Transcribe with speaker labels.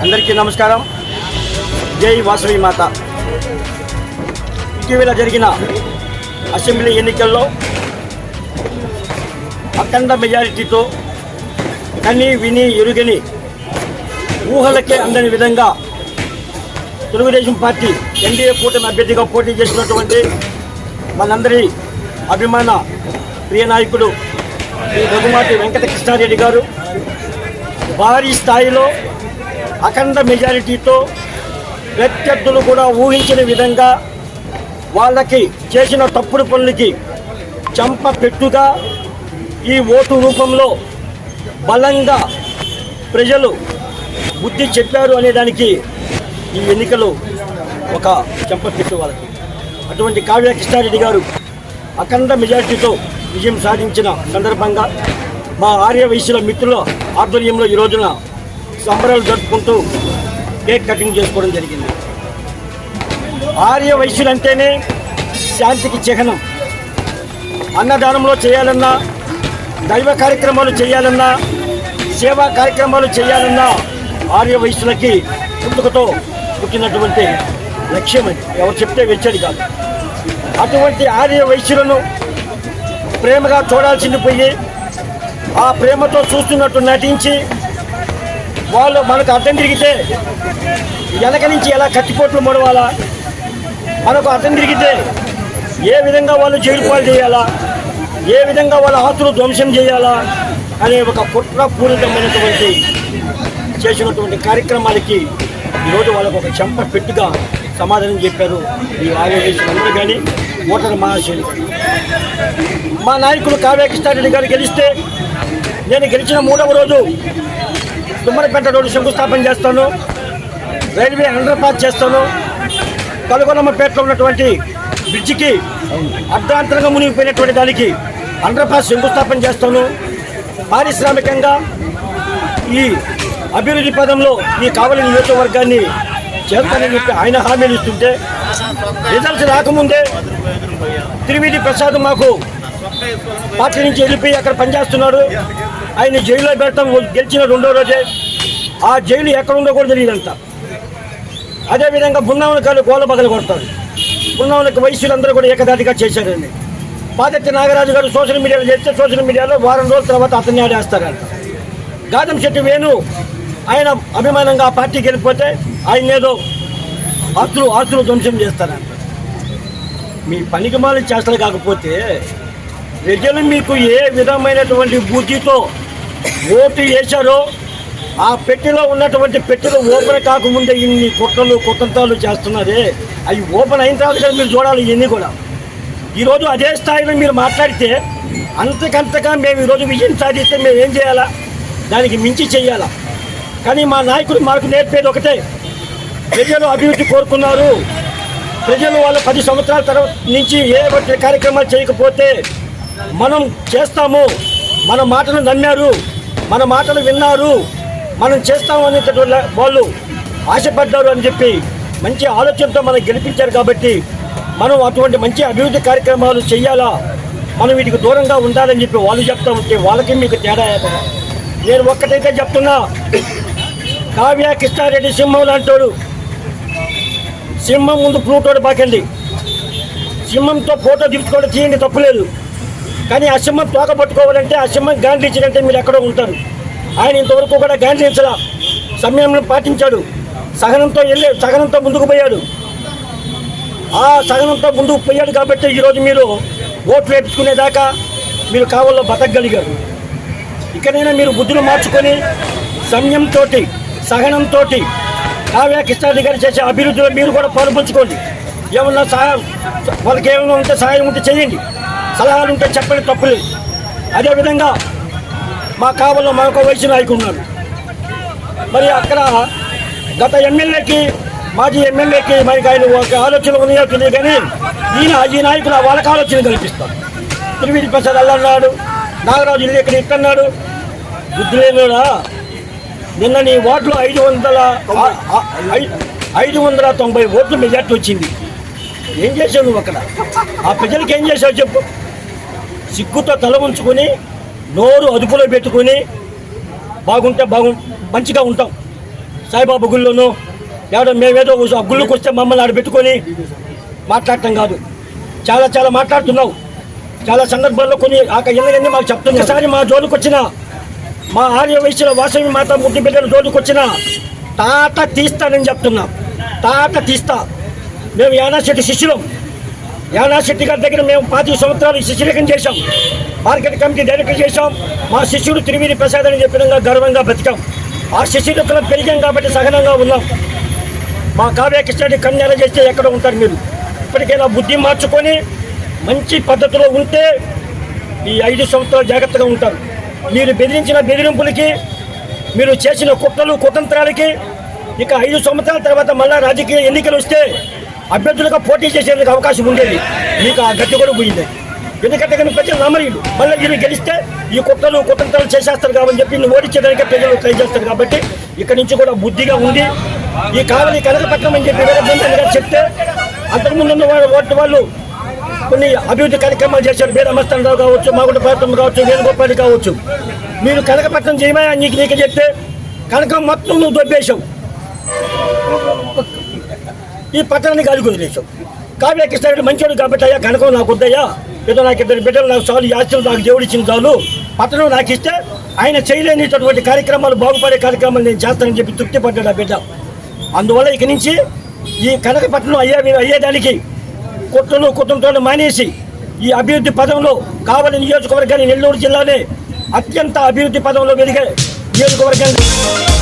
Speaker 1: అందరికీ నమస్కారం. జై వాసవి మాత. ఇటీవల జరిగిన అసెంబ్లీ ఎన్నికల్లో అఖండ మెజారిటీతో కని విని ఎరుగని ఊహలకే అందని విధంగా తెలుగుదేశం పార్టీ ఎన్డీఏ కూటమి అభ్యర్థిగా పోటీ చేసినటువంటి మనందరి అభిమాన ప్రియ నాయకుడు శ్రీ రఘుమాటి వెంకట కృష్ణారెడ్డి గారు భారీ స్థాయిలో అఖండ మెజారిటీతో ప్రత్యర్థులు కూడా ఊహించిన విధంగా వాళ్ళకి చేసిన తప్పుడు పనులకి చంప పెట్టుగా ఈ ఓటు రూపంలో బలంగా ప్రజలు బుద్ధి చెప్పారు అనేదానికి ఈ ఎన్నికలు ఒక చంప పెట్టు వాళ్ళకి. అటువంటి కావ్య కృష్ణారెడ్డి గారు అఖండ మెజారిటీతో విజయం సాధించిన సందర్భంగా మా ఆర్య వైశ్యుల మిత్రుల ఆధ్వర్యంలో ఈ రోజున సంబరాలు జరుపుకుంటూ కేక్ కటింగ్ చేసుకోవడం జరిగింది. ఆర్య వైశ్యులు అంటేనే శాంతికి చిహ్నం. అన్నదానంలో చేయాలన్నా, దైవ కార్యక్రమాలు చేయాలన్నా, సేవా కార్యక్రమాలు చేయాలన్నా ఆర్య వైశ్యులకి పుట్టుకతో పుట్టినటువంటి లక్ష్యం అది. ఎవరు చెప్తే వెచ్చడి కాదు. అటువంటి ఆర్య వైశ్యులను ప్రేమగా చూడాల్సింది పోయి ఆ ప్రేమతో చూస్తున్నట్టు నటించి వాళ్ళు మనకు అర్థం తిరిగితే వెనక నుంచి ఎలా కత్తిపోట్లు మొడవాలా, మనకు అర్థం తిరిగితే ఏ విధంగా వాళ్ళు జైలు పాలు చేయాలా, ఏ విధంగా వాళ్ళ ఆస్తులు ధ్వంసం చేయాలా అనే ఒక కుట్రపూరితమైనటువంటి చేసినటువంటి కార్యక్రమాలకి ఈరోజు వాళ్ళకు ఒక చెంప పెట్టుగా సమాధానం చెప్పారు ఈ ఆర్యవేశులందరూ కానీ ఓటర్ మహాశైలి. మా నాయకులు కావ్య కృష్ణారెడ్డి గారు గెలిస్తే నేను గెలిచిన 3వ రోజు తుమ్మరపేట రోడ్డు శంకుస్థాపన చేస్తాను, రైల్వే అండర్ పాస్ చేస్తాను, కలుగొలమ్మపేటలో ఉన్నటువంటి బ్రిడ్జికి అర్ధాంతరంగా మునిగిపోయినటువంటి దానికి అండర్ పాస్ శంకుస్థాపన చేస్తాను, పారిశ్రామికంగా ఈ అభివృద్ధి పదంలో ఈ కావలి నియోజకవర్గాన్ని చేస్తానని చెప్పి ఆయన హామీలు ఇస్తుంటే రిజల్ట్స్ రాకముందే త్రివేది ప్రసాద్ మాకు పార్టీ నుంచి వెళ్ళిపోయి అక్కడ పనిచేస్తున్నాడు, ఆయన జైల్లో పెడతాం గెలిచిన 2వ రోజే. ఆ జైలు ఎక్కడుందో కూడా తెలియదంట. అదేవిధంగా బృందావనకాలు గోల బగలు కొడతారు. బృందావనకు వయసులందరూ కూడా ఏకదాటిగా చేశారండి. పాదెత్తి నాగరాజు గారు సోషల్ మీడియాలో చేస్తే సోషల్ మీడియాలో వారం రోజుల తర్వాత అతన్ని ఆడేస్తారంట. గాదం శెట్టి వేణు ఆయన అభిమానంగా ఆ పార్టీకి వెళ్ళిపోతే ఆయన ఏదో ఆస్తులు ధ్వంసం చేస్తారంట. మీ పనికిమాల చేష్టలు కాకపోతే ప్రజలు మీకు ఏ విధమైనటువంటి బుద్ధితో ఓటు వేశారో ఆ పెట్టెలో ఉన్నటువంటి పెట్టెలు ఓపెన్ కాకముందే ఇన్ని కుట్రలు చేస్తున్నారే, అవి ఓపెన్ అయిన తర్వాత కదా మీరు చూడాలి. ఇవన్నీ కూడా ఈరోజు అదే స్థాయిలో మీరు మాట్లాడితే అంతకంతగా మేము ఈరోజు విజయం సాధిస్తే మేము ఏం చేయాలా, దానికి మించి చేయాలా. కానీ మా నాయకులు మాకు నేర్పేది ఒకటే, ప్రజలు అభివృద్ధి కోరుకున్నారు, ప్రజలు వాళ్ళు 10 సంవత్సరాల తర్వాత నుంచి ఏ కార్యక్రమాలు చేయకపోతే మనం చేస్తాము, మన మాటలు నమ్మారు, మన మాటలు విన్నారు, మనం చేస్తాము అనేటటువంటి వాళ్ళు ఆశపడ్డారు అని చెప్పి మంచి ఆలోచనతో మనం గెలిపించారు. కాబట్టి మనం అటువంటి మంచి అభివృద్ధి కార్యక్రమాలు చేయాలా, మనం వీటికి దూరంగా ఉండాలని చెప్పి వాళ్ళు చెప్తా ఉంటే వాళ్ళకి మీకు తేడా. నేను ఒక్కటైతే చెప్తున్నా, కావ్య కృష్ణారెడ్డి సింహం లాంటోడు. సింహం ముందు ఫ్లూటోడు బాకండి, సింహంతో ఫోటో తీర్చుకోవడం తీయండి, తప్పులేదు. కానీ ఆ సింహం తోక పట్టుకోవాలంటే, ఆ సింహం గాంధీంచాలంటే మీరు ఎక్కడో ఉంటారు. ఆయన ఇంతవరకు కూడా గాంధీంచలా, సంయమనం పాటించాడు, సహనంతో ముందుకు పోయాడు. ఆ సహనంతో ముందుకు పోయాడు కాబట్టి ఈరోజు మీరు ఓట్లు వేపించుకునేదాకా మీరు కావల్లో బతకగలిగారు. ఇకనైనా మీరు బుద్ధులు మార్చుకొని సంయమంతో సహనంతో కావ్య కృష్ణారెడ్డి గారు చేసే అభివృద్ధిలో మీరు కూడా పాల్పంచుకోండి. ఏమన్నా వాళ్ళకి ఏమైనా ఉంటే సహాయం ఉంటే చేయండి, సలహాలు ఉంటే చెప్పండి, తప్పులేదు. అదేవిధంగా మా కావల్లో మాకు వయసు నాయకుడు ఉన్నాడు. మరి అక్కడ గత ఎమ్మెల్యేకి మాజీ ఎమ్మెల్యేకి మనకి ఆయన ఒక ఆలోచన ఉన్నాయో తెలియదు, కానీ ఈ నాయకులు వాళ్ళకి ఆలోచన కల్పిస్తారు. త్రివేది ప్రసాద్ అల్లన్నాడు, నాగరాజు ఇల్లు ఇక్కడ ఇట్టన్నాడు. బుద్ధి లేనుడా, నిన్న నీ ఓట్లు 590 ఓట్లు మెజార్టీ వచ్చింది. ఏం చేసావు నువ్వు అక్కడ? ఆ ప్రజలకు ఏం చేసావు చెప్పు. సిగ్గుతో తల ఉంచుకొని నోరు అదుపులో పెట్టుకొని మంచిగా ఉంటాం. సాయిబాబా గుళ్ళోనూ ఎవడో మేమేదో ఆ గుళ్ళకి వస్తే మమ్మల్ని ఆడ పెట్టుకొని మాట్లాడటం కాదు. చాలా చాలా మాట్లాడుతున్నావు. చాలా సందర్భాల్లో కొన్ని ఇళ్ళన్నీ మాకు చెప్తున్నాయి. ఒకసారి మా జోలికి వచ్చిన మా ఆర్య వయసులో వాసవి మాత ముద్దు బిడ్డల జోలికి వచ్చిన తాట తీస్తానని చెప్తున్నాం. తాట తీస్తా. మేము యానాశెట్టి శిష్యులం. యానాశెట్టి గారి దగ్గర మేము 25 సంవత్సరాలు శిష్యరేఖం చేశాం. మార్కెట్ కమిటీ డైరెక్టర్ చేశాం. మా శిష్యుడు తిరుమీరి ప్రసాద్ అని చెప్పిన గర్వంగా బతికాం. ఆ శిష్యులకు పెరిగాం కాబట్టి సహనంగా ఉన్నాం. మా కావ్య కృష్ణారెడ్డి కన్యాలు చేస్తే ఎక్కడ ఉంటారు మీరు? ఇప్పటికైనా బుద్ధి మార్చుకొని మంచి పద్ధతిలో ఉంటే ఈ 5 సంవత్సరాలు జాగ్రత్తగా ఉంటారు. మీరు బెదిరించిన బెదిరింపులకి, మీరు చేసిన కుట్రలు కుతంత్రాలకి ఇక 5 సంవత్సరాల తర్వాత మళ్ళా రాజకీయ ఎన్నికలు వస్తే అభ్యర్థులుగా పోటీ చేసేందుకు అవకాశం ఉండేది. మీకు ఆ గట్టి కూడా పోయింది. ఎందుకంటే కానీ ప్రజలు నమ్మరీలు మళ్ళీ మీరు గెలిస్తే ఈ కుట్రలు కుతంత్రాలు చేసేస్తారు కాబట్టి చెప్పి నువ్వు ఓడించేదానికి ప్రజలు ట్రై చేస్తారు. కాబట్టి ఇక్కడి నుంచి కూడా బుద్ధిగా ఉంది. ఈ కావలి కనకపట్నం అని చెప్పి వేరే చెప్తే అంతకుముందు వాళ్ళు కొన్ని అభివృద్ధి కార్యక్రమాలు చేశారు. బీరమస్తానరావు కావచ్చు, మాగుంట ప్రాంతం కావచ్చు, వేణుగోపాలి కావచ్చు. మీరు కనకపట్నం చేయమా నీకు చెప్తే కనకం మొత్తం నువ్వు దొబ్బేశావు. ఈ పట్టణానికి అడుగు వదిలేశావు. కావ్య కృష్ణారెడ్డి మంచోడు కాబట్టి అయ్యా కనకం నాకు వద్దయ్యా, ఏదో నాకు 2 బిడ్డలు నాకు చాలు, ఈ ఆస్తులు నాకు దేవుడు ఇచ్చిన చాలు, పట్టణం నాకు ఇస్తే ఆయన చేయలేనిటువంటి కార్యక్రమాలు బాగుపడే కార్యక్రమాలు నేను చేస్తానని చెప్పి తృప్తి పడ్డాడు ఆ బిడ్డ. అందువల్ల ఇక నుంచి ఈ కనకపట్నం అయ్యేదానికి కుట్రలు కుటుంబంతో మానేసి ఈ అభివృద్ధి పదంలో కావలి నియోజకవర్గాన్ని నెల్లూరు జిల్లానే అత్యంత అభివృద్ధి పదంలో వెలిగే నియోజకవర్గంగా